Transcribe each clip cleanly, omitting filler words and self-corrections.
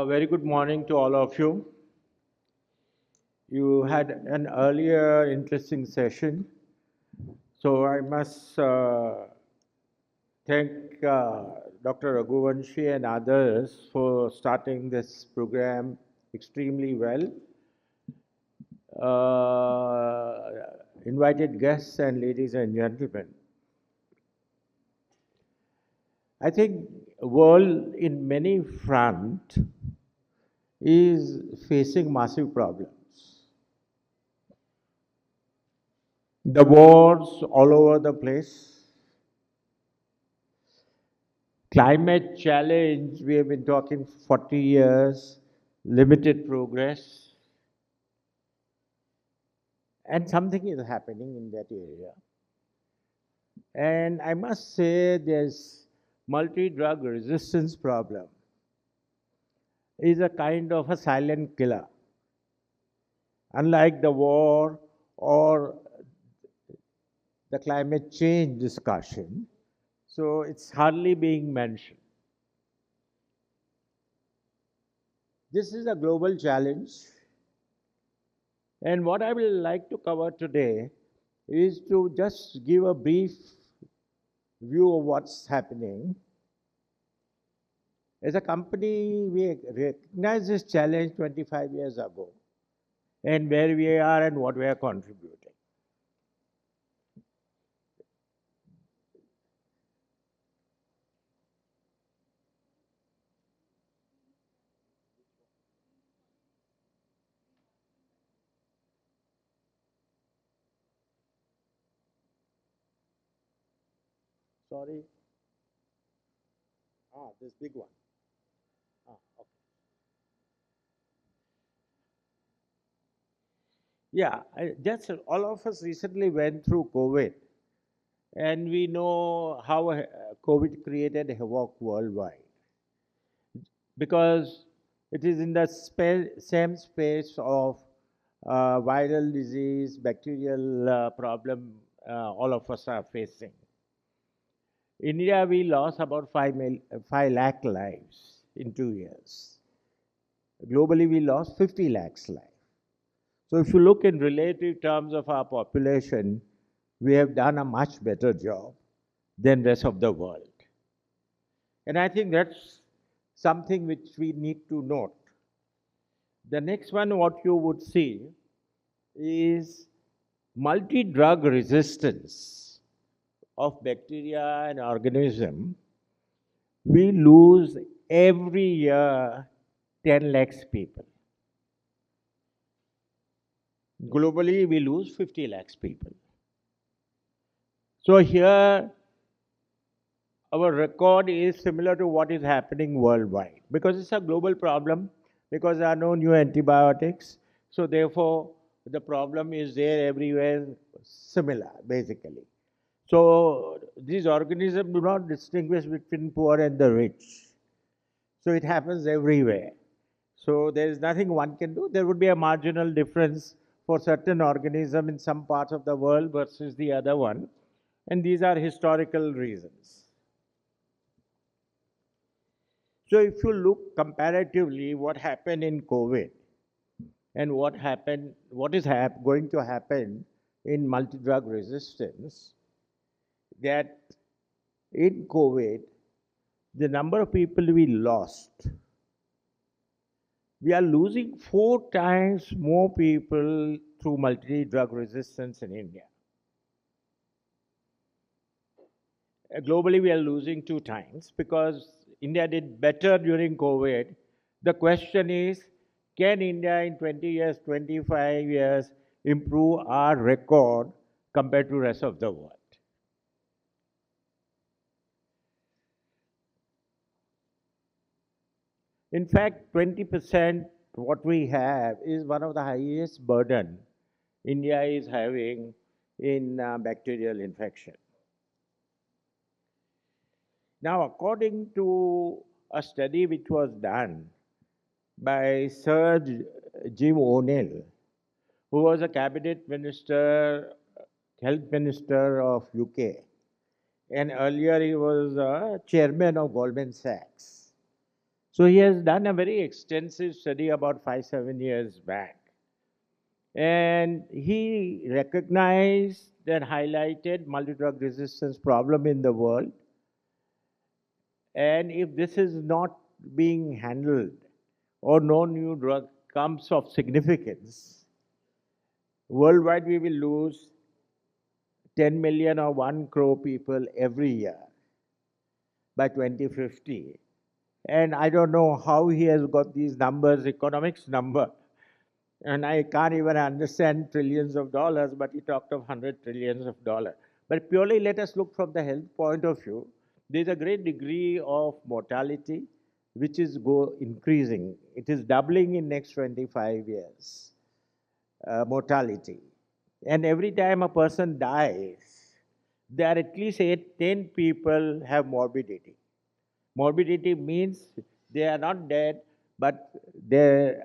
Very good morning to all of you. You had an earlier interesting session, so I must thank Dr. Raghuvanshi and others for starting this program extremely well. Invited guests and ladies and gentlemen, I think world in many front is facing massive problems. The wars all over the place, climate challenge, we have been talking 40 years, limited progress, and something is happening in that area. And I must say there's multi-drug resistance problem is a kind of a silent killer. Unlike the war or the climate change discussion, so it's hardly being mentioned. This is a global challenge, and what I will like to cover today is to just give a brief view of what's happening. As a company, we recognized this challenge 25 years ago, and where we are and what we are contributing. Sorry. This big one. Okay. Yeah, just all of us recently went through COVID, and we know how COVID created havoc worldwide because it is in the same space of viral disease, bacterial problem all of us are facing. In India, we lost about 5 lakh lives in 2 years. Globally, we lost 50 lakhs lives. So if you look in relative terms of our population, we have done a much better job than rest of the world. And I think that's something which we need to note. The next one, what you would see is multi-drug resistance of bacteria and organism. We lose every year 10 lakhs people. Globally, we lose 50 lakhs people. So here, our record is similar to what is happening worldwide because it's a global problem, because there are no new antibiotics. So therefore, the problem is there everywhere, similar, basically. So these organisms do not distinguish between poor and the rich. So it happens everywhere. So there is nothing one can do. There would be a marginal difference for certain organism in some parts of the world versus the other one. And these are historical reasons. So if you look comparatively what happened in COVID and what is going to happen in multi-drug resistance, that in COVID, the number of people we lost, we are losing 4 times more people through multi-drug resistance in India. Globally, we are losing 2 times because India did better during COVID. The question is, can India in 20 years, 25 years improve our record compared to the rest of the world? In fact, 20% what we have is one of the highest burden India is having in bacterial infection. Now, according to a study which was done by Sir Jim O'Neill, who was a cabinet minister, health minister of UK, and earlier he was chairman of Goldman Sachs. So he has done a very extensive study about 5, 7 years back. And he recognized and highlighted multi-drug resistance problem in the world. And if this is not being handled or no new drug comes of significance, worldwide we will lose 10 million or 1 crore people every year by 2050. And I don't know how he has got these numbers, economics number. And I can't even understand trillions of dollars, but he talked of 100 trillions of dollars. But purely let us look from the health point of view. There's a great degree of mortality which is increasing. It is doubling in next 25 years, mortality. And every time a person dies, there are at least 8, 10 people have morbidity. Morbidity means they are not dead, but their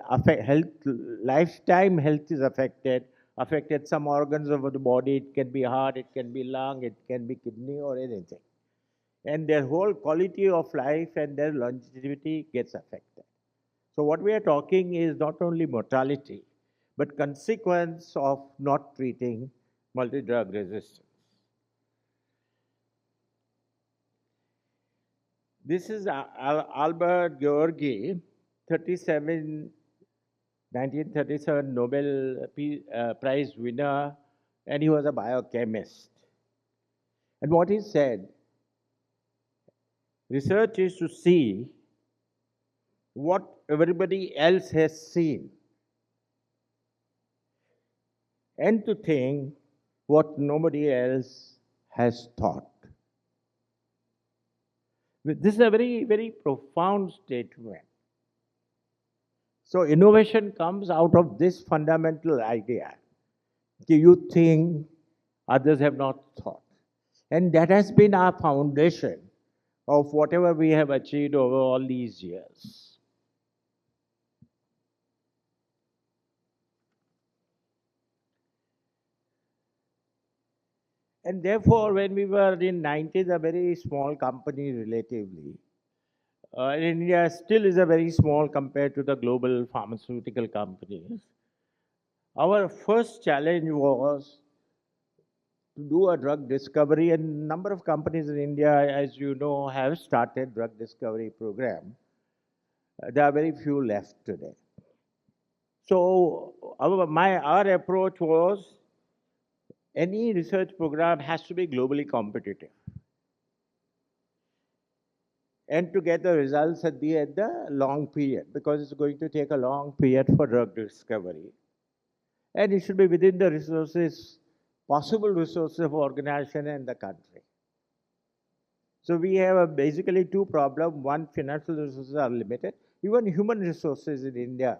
lifetime health is affected some organs of the body. It can be heart, it can be lung, it can be kidney or anything. And their whole quality of life and their longevity gets affected. So what we are talking is not only mortality, but consequence of not treating multi-drug resistance. This is Albert Georgi, 1937 Nobel Prize winner, and he was a biochemist. And what he said, research is to see what everybody else has seen and to think what nobody else has thought. This is a very, very profound statement. So innovation comes out of this fundamental idea. You think others have not thought. And that has been our foundation of whatever we have achieved over all these years. And therefore, when we were in 90s, a very small company relatively, India still is a very small compared to the global pharmaceutical companies. Our first challenge was to do a drug discovery, and a number of companies in India, as you know, have started drug discovery program. There are very few left today. So our approach was any research program has to be globally competitive and to get the results at the long period, because it's going to take a long period for drug discovery. And it should be within the possible resources of organization and the country. So we have basically two problems. One, financial resources are limited. Even human resources in India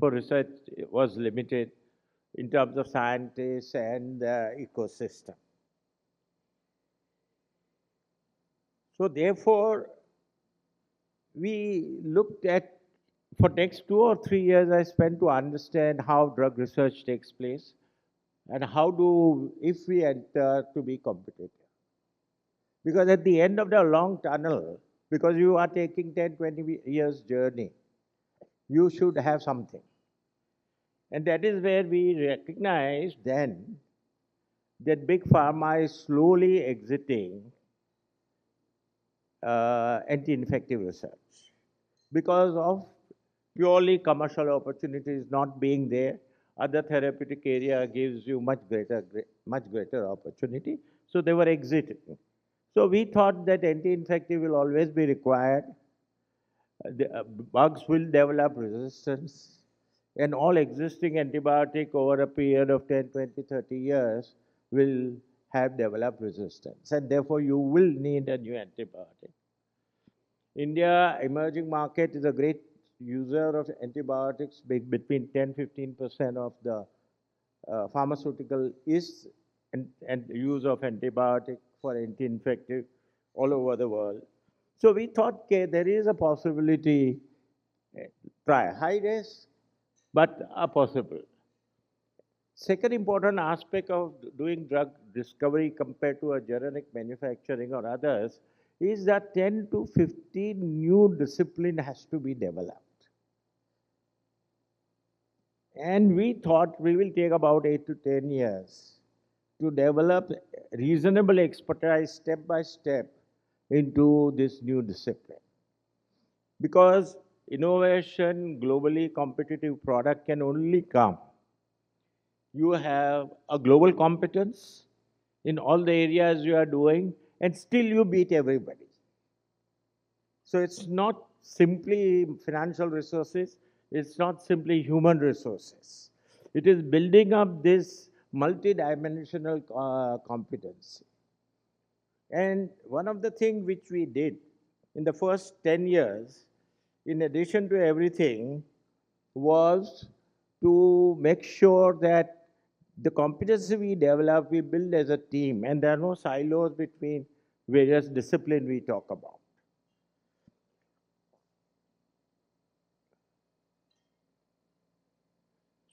for research was limited in terms of scientists and the ecosystem. So therefore, we looked at, for next 2 or 3 years, I spent to understand how drug research takes place and if we enter, to be competitive. Because at the end of the long tunnel, because you are taking 10, 20 years journey, you should have something. And that is where we recognize then that big pharma is slowly exiting anti-infective research because of purely commercial opportunities not being there. Other therapeutic area gives you much greater opportunity. So they were exiting. So we thought that anti-infective will always be required. Bugs will develop resistance, and all existing antibiotic over a period of 10, 20, 30 years will have developed resistance, and therefore you will need a new antibiotic. India, emerging market, is a great user of antibiotics. Between 10-15% of the pharmaceutical is and use of antibiotic for anti-infective all over the world. So we thought, okay, there is a possibility, try high risk, but a possible. Second important aspect of doing drug discovery compared to a generic manufacturing or others is that 10 to 15 new discipline has to be developed. And we thought we will take about 8 to 10 years to develop reasonable expertise step by step into this new discipline. Because innovation, globally competitive product can only come. You have a global competence in all the areas you are doing, and still you beat everybody. So it's not simply financial resources, it's not simply human resources. It is building up this multidimensional competency. And one of the things which we did in the first 10 years, in addition to everything, was to make sure that the competency we develop, we build as a team, and there are no silos between various disciplines we talk about.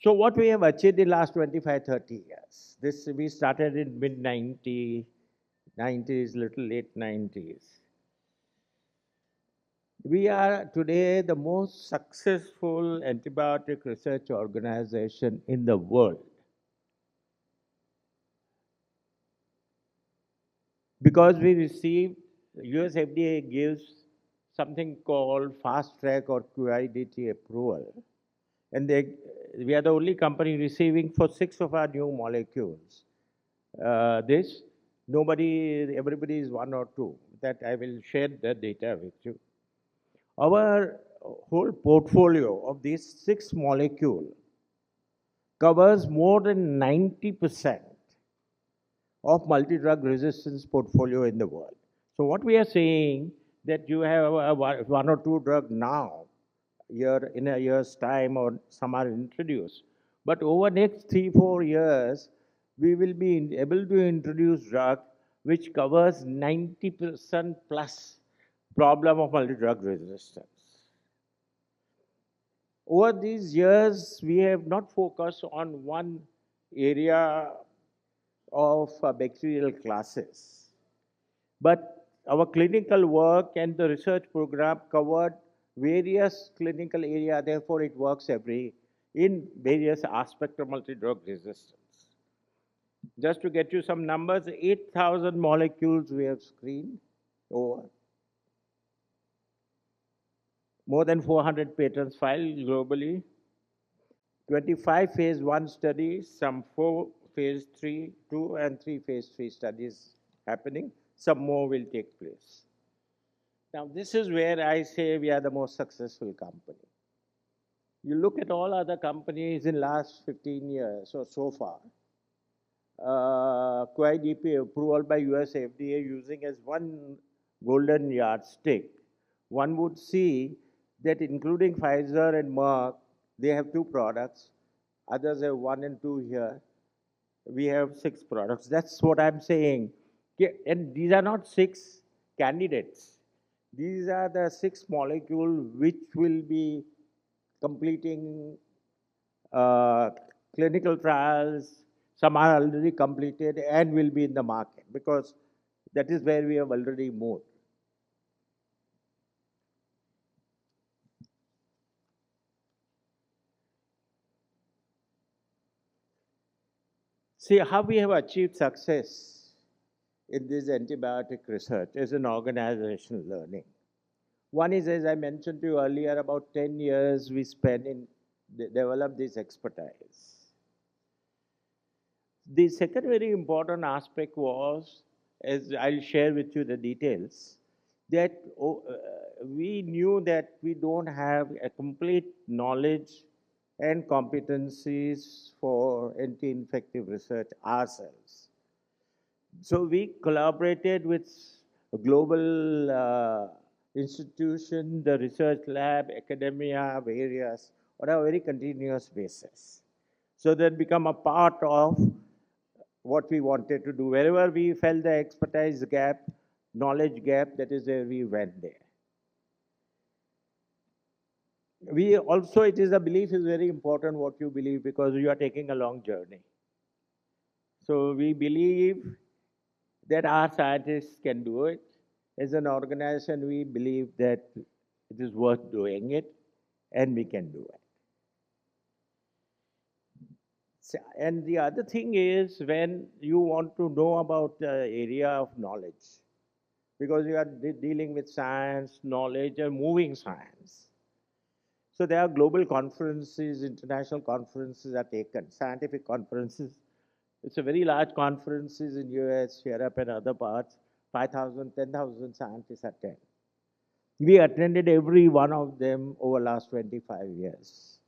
So what we have achieved in the last 25, 30 years, this we started in mid-90s, 90s, little late 90s. We are today the most successful antibiotic research organization in the world. Because we received, US FDA gives something called fast track or QIDT approval. And we are the only company receiving for 6 of our new molecules. Everybody is 1 or 2. That I will share the data with you. Our whole portfolio of these 6 molecules covers more than 90% of multi-drug resistance portfolio in the world. So what we are saying that you have one or two drug now, in a year's time, or some are introduced. But over next 3, 4 years, we will be able to introduce drug which covers 90% plus problem of multi-drug resistance. Over these years, we have not focused on one area of bacterial classes, but our clinical work and the research program covered various clinical areas, therefore it works in various aspects of multi-drug resistance. Just to get you some numbers, 8,000 molecules we have screened over. More than 400 patents filed globally. 25 phase 1 studies, some 4 phase 3, 2 and 3 phase 3 studies happening. Some more will take place. Now, this is where I say we are the most successful company. You look at all other companies in last 15 years or so far, QIDP approval by US FDA using as one golden yardstick, one would see that including Pfizer and Merck, they have 2 products. Others have 1 and 2 here. We have 6 products. That's what I'm saying. And these are not 6 candidates. These are the 6 molecules which will be completing clinical trials. Some are already completed and will be in the market, because that is where we have already moved. See how we have achieved success in this antibiotic research as an organizational learning. One is, as I mentioned to you earlier, about 10 years we spent in develop this expertise. The second very important aspect was, as I'll share with you the details, that we knew that we don't have a complete knowledge and competencies for anti-infective research ourselves. So we collaborated with a global institution, the research lab, academia, various, on a very continuous basis. So that become a part of what we wanted to do. Wherever we felt the expertise gap, knowledge gap, that is where we went there. We also, it is a belief is very important what you believe, because you are taking a long journey. So we believe that our scientists can do it. As an organization, we believe that it is worth doing it and we can do it. And the other thing is when you want to know about the area of knowledge, because you are dealing with science, knowledge, and moving science. So there are global conferences, international conferences are taken, scientific conferences. It's a very large conferences in US, Europe, and other parts. 5,000, 10,000 scientists attend. We attended every one of them over last 25 years.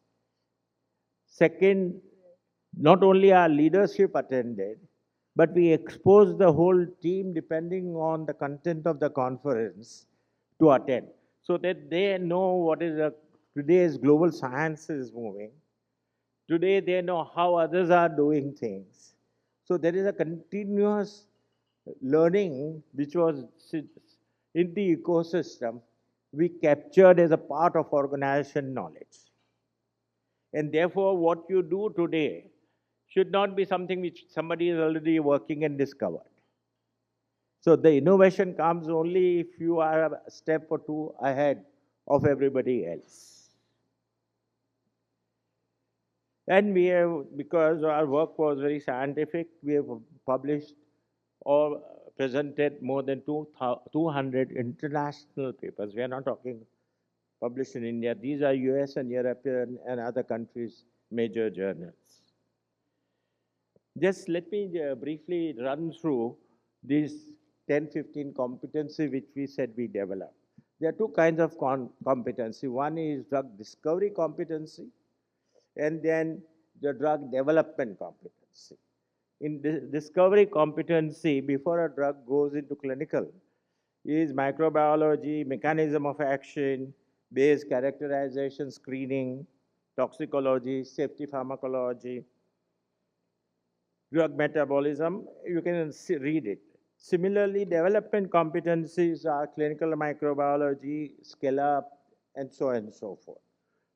Second, not only our leadership attended, but we exposed the whole team depending on the content of the conference to attend so that they know what is today's global science is moving. Today they know how others are doing things. So there is a continuous learning which was in the ecosystem we captured as a part of organization knowledge. And therefore, what you do today should not be something which somebody is already working and discovered. So the innovation comes only if you are a step or two ahead of everybody else. And we have, because our work was very scientific, we have published or presented more than 200 international papers. We are not talking published in India. These are US and European and other countries' major journals. Just let me briefly run through these 10, 15 competency which we said we develop. There are two kinds of competency. One is drug discovery competency, and then the drug development competency. In discovery competency, before a drug goes into clinical, is microbiology, mechanism of action, base characterization, screening, toxicology, safety pharmacology, drug metabolism, you can read it. Similarly, development competencies are clinical microbiology, scale up, and so on and so forth.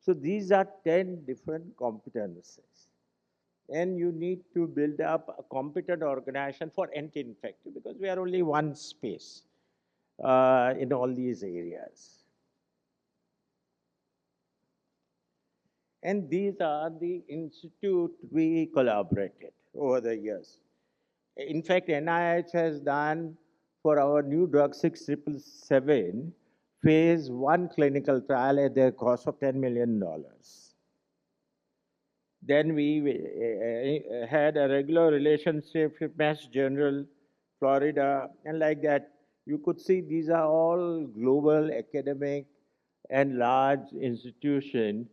So these are 10 different competencies. And you need to build up a competent organization for anti-infective because we are only one space in all these areas. And these are the institute we collaborated over the years. In fact, NIH has done for our new drug 6777 phase 1 clinical trial at the cost of $10 million. Then we had a regular relationship with Mass General, Florida, and like that. You could see these are all global academic and large institution,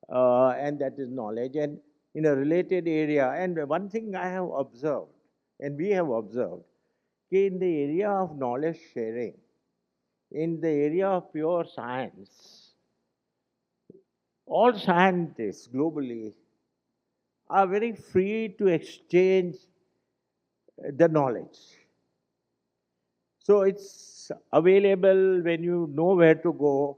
and that is knowledge. And in a related area, and one thing I have observed, and we have observed, in the area of knowledge sharing, in the area of pure science, all scientists globally are very free to exchange the knowledge. So it's available when you know where to go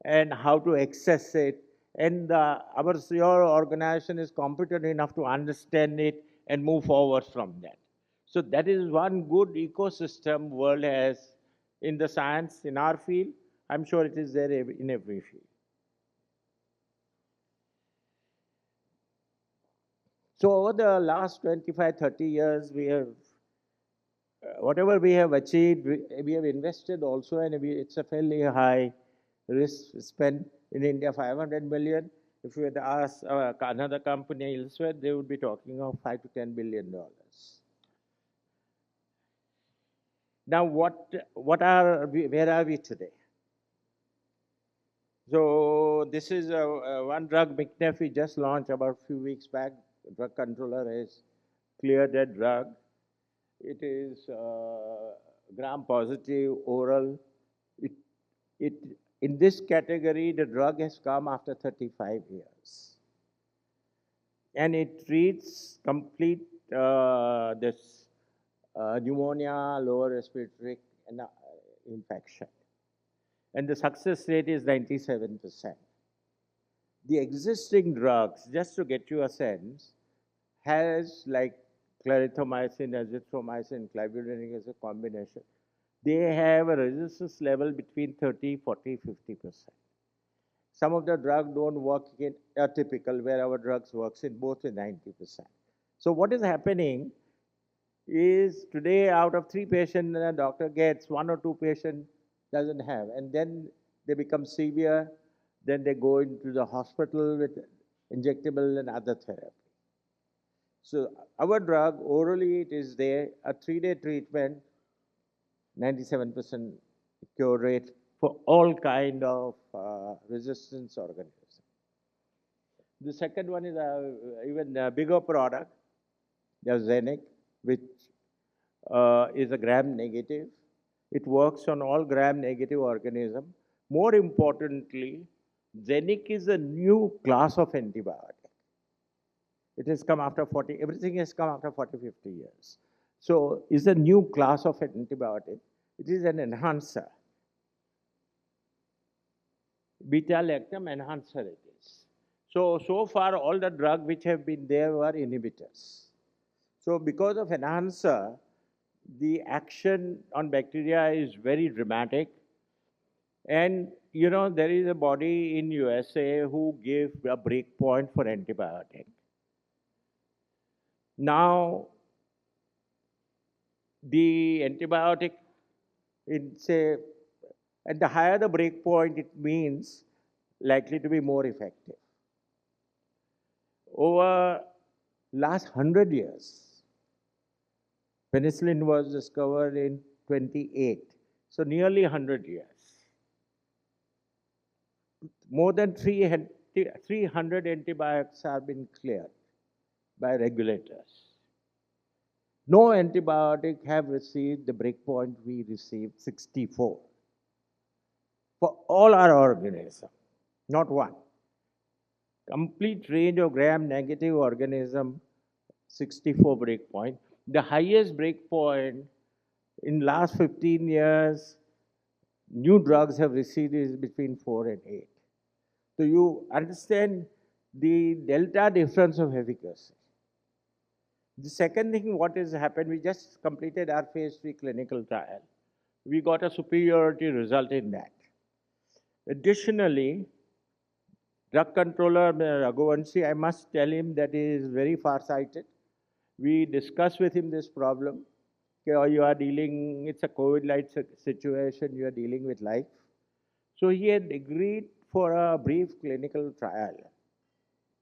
and how to access it. And your organization is competent enough to understand it and move forward from that. So that is one good ecosystem world has in the science, in our field. I'm sure it is there in every field. So over the last 25, 30 years, we have, whatever we have achieved, we have invested also, and it's a fairly high risk spent in India, 500 million. If you had asked another company elsewhere, they would be talking of $5 to $10 billion. Now, where are we today? So this is one drug, McNef, we just launched about a few weeks back. The drug controller has cleared that drug. It is gram-positive, oral. In this category, the drug has come after 35 years. And it treats complete this pneumonia, lower respiratory infection. And the success rate is 97%. The existing drugs, just to get you a sense, has like clarithromycin, azithromycin, clavulanic as a combination. they have a resistance level between 30, 40, 50%. Some of the drugs don't work in atypical, where our drugs works in both with 90%. So what is happening is today out of 3 patients a doctor gets, 1 or 2 patients doesn't have, and then they become severe, then they go into the hospital with injectable and other therapy. So our drug, orally it is there, a 3-day treatment, 97% cure rate for all kind of resistance organisms. The second one is even a bigger product, the Zenic, which is a gram-negative. It works on all gram-negative organism. More importantly, Zenic is a new class of antibiotic. It has come after 40, everything has come after 40, 50 years. So it's a new class of antibiotic. It is an enhancer. Beta-lactam enhancer it is. So far all the drugs which have been there were inhibitors. So because of enhancer, the action on bacteria is very dramatic. And you know, there is a body in USA who gave a break point for antibiotic. Now, the antibiotic, it's a, and the higher the break point, it means likely to be more effective. Over last 100 years, penicillin was discovered in 28, so nearly 100 years. More than 300 antibiotics have been cleared by regulators. No antibiotic have received the breakpoint we received, 64. For all our organisms, not one. Complete range of gram-negative organism, 64 breakpoint. The highest breakpoint in last 15 years, new drugs have received is between 4 and 8. So you understand the delta difference of efficacy. The second thing, what has happened, we just completed our phase 3 clinical trial. We got a superiority result in that. Additionally, drug controller Raghuvanshi, I must tell him that he is very far-sighted. We discussed with him this problem. Okay, you are dealing, it's a COVID-like situation, you are dealing with life. So he had agreed for a brief clinical trial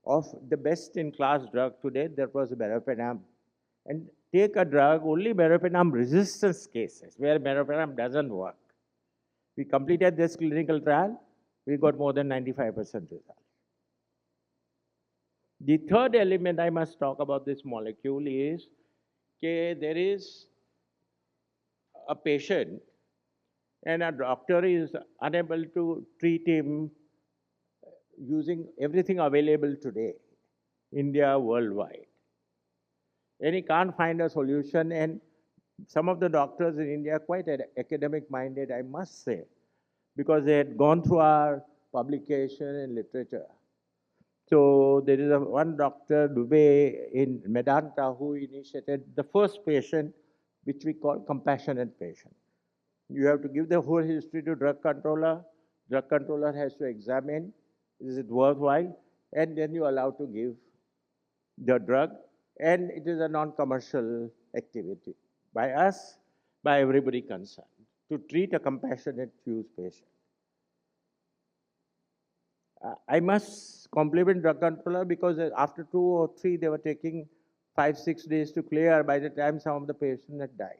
of the best-in-class drug today, that was meropenem. And take a drug, only meropenem resistance cases, where meropenem doesn't work. We completed this clinical trial, we got more than 95% result. The third element I must talk about this molecule is that there is a patient and a doctor is unable to treat him using everything available today, India, worldwide. And he can't find a solution, and some of the doctors in India are quite academic-minded, I must say, because they had gone through our publication and literature. So there is one Dr. Dubey in Medanta who initiated the first patient, which we call compassionate patient. You have to give the whole history to drug controller. Drug controller has to examine, is it worthwhile? And then you are allowed to give the drug. And it is a non-commercial activity by us, by everybody concerned, to treat a compassionate use patient. I must compliment drug controller because after 2 or 3, they were taking 5, 6 days to clear. By the time some of the patients had died.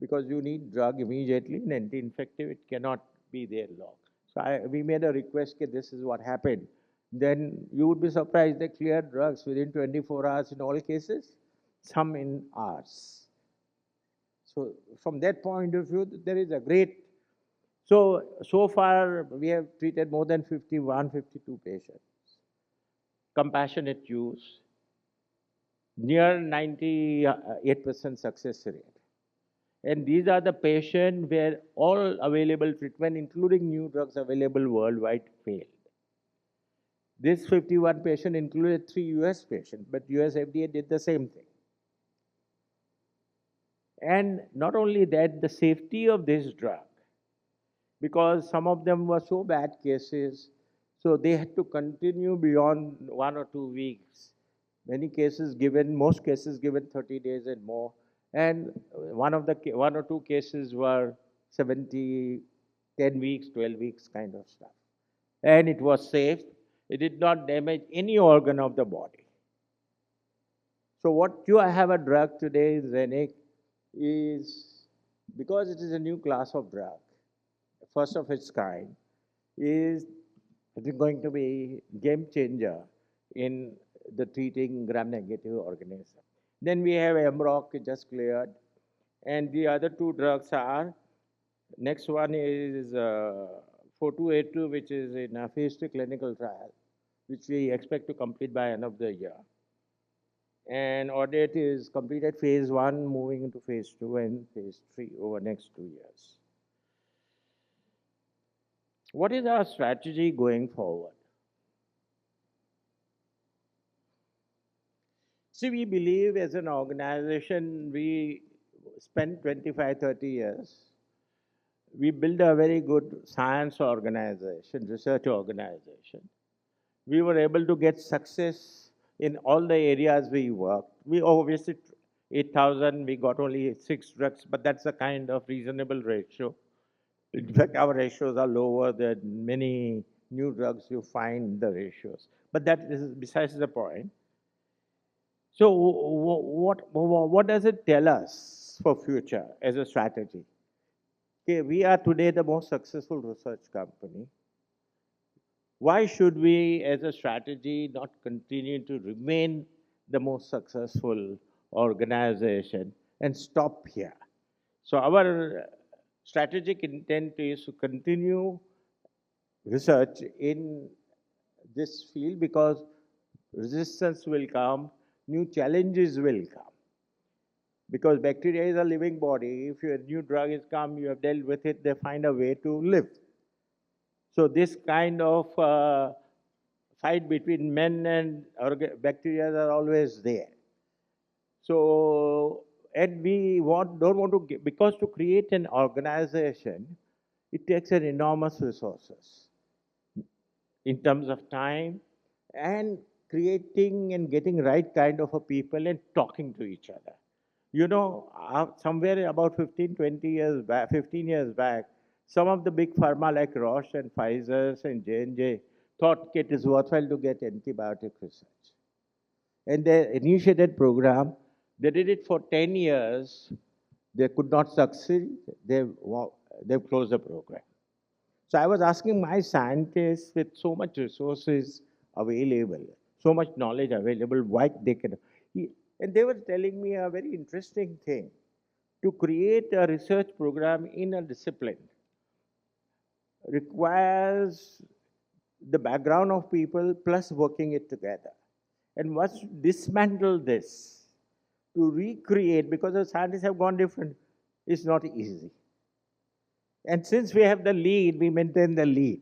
Because you need drug immediately, an anti-infective, it cannot be there long. So we made a request that this is what happened. Then you would be surprised they cleared drugs within 24 hours in all cases, some in hours. So from that point of view, there is a great, so far we have treated more than 51, 52 patients. Compassionate use, near 98% success rate. And these are the patients where all available treatment, including new drugs available worldwide, failed. This 51 patient included 3 US patients, but US FDA did the same thing. And not only that, the safety of this drug, because some of them were so bad cases, so they had to continue beyond 1 or 2 weeks. Many cases given, most cases given 30 days and more. And one or two cases were 70, 10 weeks, 12 weeks kind of stuff. And it was safe. It did not damage any organ of the body. So what you have a drug today, Zenic, is because it is a new class of drug, first of its kind, is it is going to be game changer in the treating gram-negative organism. Then we have MROC, it just cleared, and the other two drugs are, next one is 4282, which is in a phase 3 clinical trial, which we expect to complete by end of the year. And audit is completed phase 1, moving into phase 2 and phase 3 over next 2 years. What is our strategy going forward? See, we believe as an organization, we spent 25, 30 years. We built a very good science organization, research organization. We were able to get success in all the areas we worked. We obviously, 8,000, we got only 6 drugs, but that's a kind of reasonable ratio. In fact, our ratios are lower than many new drugs you find the ratios. But that is besides the point. So what does it tell us for future as a strategy? Okay, we are today the most successful research company. Why should we, as a strategy, not continue to remain the most successful organization and stop here? So our strategic intent is to continue research in this field because resistance will come, new challenges will come. Because bacteria is a living body. If a new drug has come, you have dealt with it, they find a way to live. So this kind of fight between men and bacteria are always there. So, and we don't want to, because to create an organization, it takes an enormous resources in terms of time and creating and getting right kind of a people and talking to each other. You know, somewhere about 15, 20 years back, 15 years back, some of the big pharma like Roche and Pfizer and J&J thought it is worthwhile to get antibiotic research. And they initiated program. They did it for 10 years. They could not succeed. They've closed the program. So I was asking my scientists with so much resources available, so much knowledge available, why they can. And they were telling me a very interesting thing. To create a research program in a discipline requires the background of people plus working it together. And once you dismantle this, to recreate, because the scientists have gone different, it's not easy. And since we have the lead, we maintain the lead.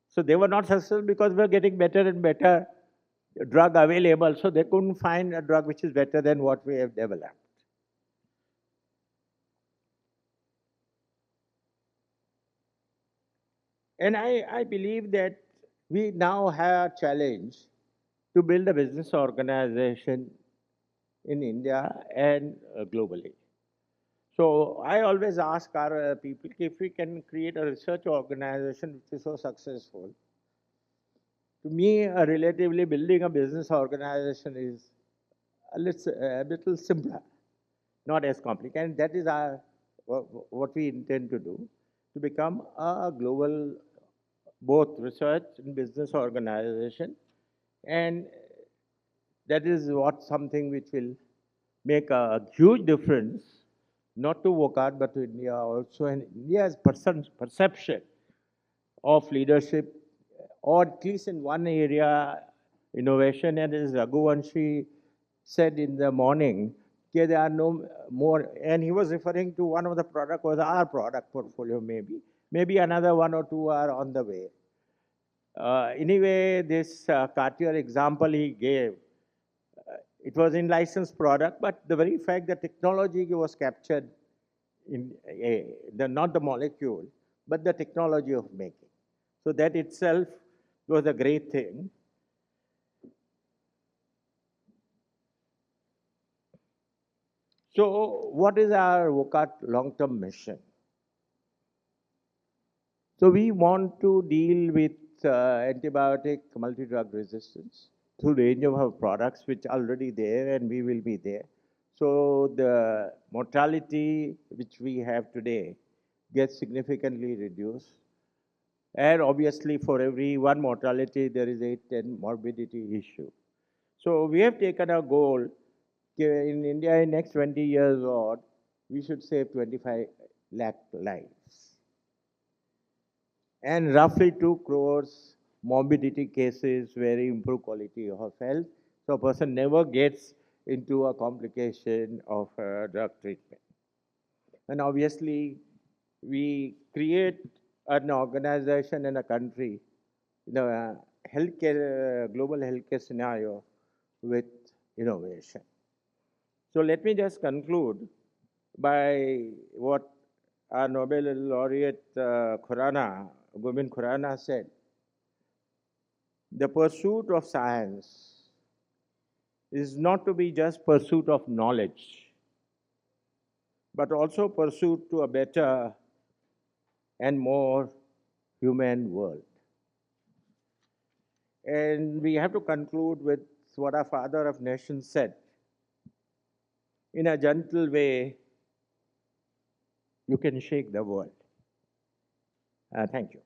So they were not successful because we are getting better and better drug available, so they couldn't find a drug which is better than what we have developed. And I believe that we now have a challenge to build a business organization in India and globally. So I always ask our people if we can create a research organization which is so successful. To me, relatively building a business organization is a little simpler, not as complicated. That is what we intend to do, to become a global both research and business organization. And that is what something which will make a huge difference, not to Wockhardt, but to India also. And India's perception of leadership, or at least in one area, innovation, and as Raghuvanshi said in the morning, okay, there are no more, and he was referring to one of the product was our product portfolio maybe another one or two are on the way. Anyway, this Cartier example he gave, it was in licensed product, but the very fact that technology was captured not the molecule, but the technology of making. So that itself was a great thing. So what is our Wockhardt long-term mission? So we want to deal with antibiotic multidrug resistance through range of our products which are already there and we will be there. So the mortality which we have today gets significantly reduced. And obviously for every one mortality, there is 8-10 morbidity issue. So we have taken a goal in India in next 20 years or we should save 25 lakh lives and roughly 2 crores morbidity cases where improve quality of health. So a person never gets into a complication of drug treatment. And obviously, we create an organization in a country, the healthcare, global healthcare scenario with innovation. So let me just conclude by what our Nobel laureate Govind Khurana said. The pursuit of science is not to be just pursuit of knowledge, but also pursuit to a better and more human world. And we have to conclude with what our father of nations said. In a gentle way, you can shake the world. Thank you.